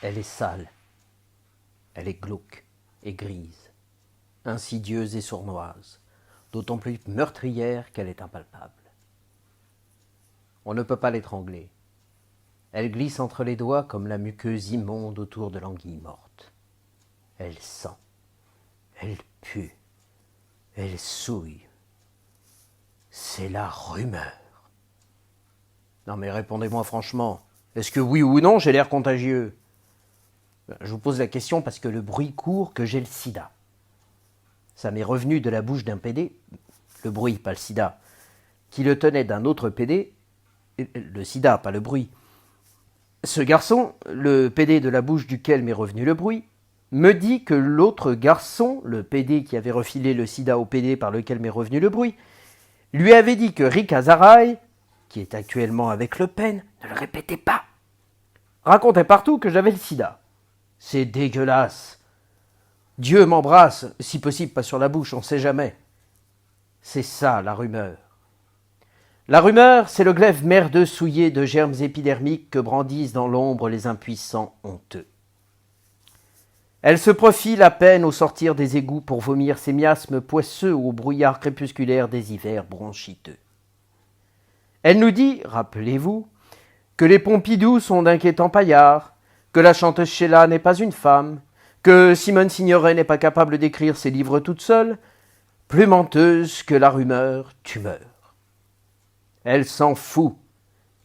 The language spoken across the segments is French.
Elle est sale, elle est glauque et grise, insidieuse et sournoise, d'autant plus meurtrière qu'elle est impalpable. On ne peut pas l'étrangler. Elle glisse entre les doigts comme la muqueuse immonde autour de l'anguille morte. Elle sent, elle pue, elle souille. C'est la rumeur. Non mais répondez-moi franchement, est-ce que oui ou non j'ai l'air contagieux ? Je vous pose la question parce que le bruit court que j'ai le sida. Ça m'est revenu de la bouche d'un PD, le bruit, pas le sida, qui le tenait d'un autre PD, le sida, pas le bruit. Ce garçon, le PD de la bouche duquel m'est revenu le bruit, me dit que l'autre garçon, le PD qui avait refilé le sida au PD par lequel m'est revenu le bruit, lui avait dit que Rick Azaray, qui est actuellement avec Le Pen, ne le répétait pas. Racontait partout que j'avais le sida. C'est dégueulasse. Dieu m'embrasse, si possible pas sur la bouche, on sait jamais. C'est ça la rumeur. La rumeur, c'est le glaive merdeux souillé de germes épidermiques que brandissent dans l'ombre les impuissants honteux. Elle se profile à peine au sortir des égouts pour vomir ses miasmes poisseux au brouillard crépusculaire des hivers bronchiteux. Elle nous dit, rappelez-vous, que les Pompidou sont d'inquiétants paillards, que la chanteuse Sheila n'est pas une femme, que Simone Signoret n'est pas capable d'écrire ses livres toute seule, plus menteuse que la rumeur, tu meurs. Elle s'en fout.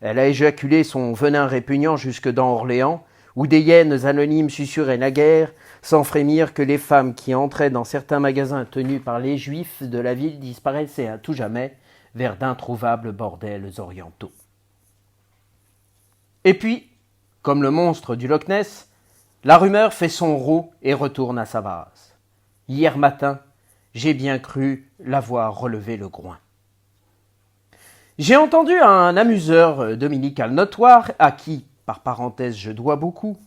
Elle a éjaculé son venin répugnant jusque dans Orléans, où des hyènes anonymes susurraient naguère, sans frémir que les femmes qui entraient dans certains magasins tenus par les juifs de la ville disparaissaient à tout jamais vers d'introuvables bordels orientaux. Et puis, comme le monstre du Loch Ness, la rumeur fait son rot et retourne à sa base. Hier matin, j'ai bien cru l'avoir relevé le groin. J'ai entendu un amuseur dominical notoire, à qui, par parenthèse, je dois beaucoup,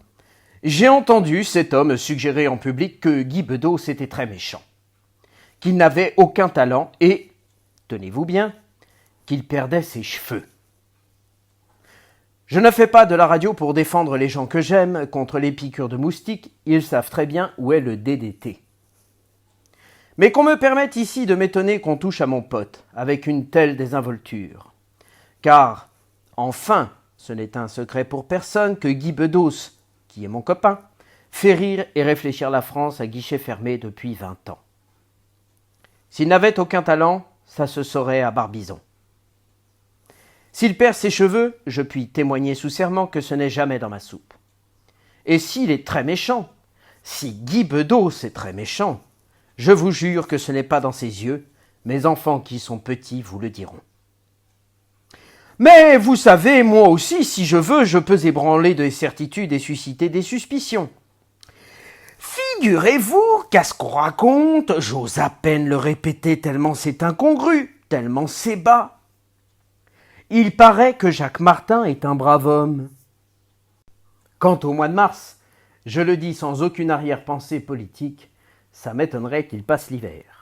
j'ai entendu cet homme suggérer en public que Guy Bedos était très méchant, qu'il n'avait aucun talent et, tenez-vous bien, qu'il perdait ses cheveux. Je ne fais pas de la radio pour défendre les gens que j'aime contre les piqûres de moustiques, ils savent très bien où est le DDT. Mais qu'on me permette ici de m'étonner qu'on touche à mon pote avec une telle désinvolture. Car, enfin, ce n'est un secret pour personne que Guy Bedos, qui est mon copain, fait rire et réfléchir la France à guichet fermé depuis 20 ans. S'il n'avait aucun talent, ça se saurait à Barbizon. S'il perd ses cheveux, je puis témoigner sous serment que ce n'est jamais dans ma soupe. Et s'il est très méchant, si Guy Bedos est très méchant, je vous jure que ce n'est pas dans ses yeux, mes enfants qui sont petits vous le diront. Mais vous savez, moi aussi, si je veux, je peux ébranler des certitudes et susciter des suspicions. Figurez-vous qu'à ce qu'on raconte, j'ose à peine le répéter tellement c'est incongru, tellement c'est bas. Il paraît que Jacques Martin est un brave homme. Quant au mois de mars, je le dis sans aucune arrière-pensée politique, ça m'étonnerait qu'il passe l'hiver.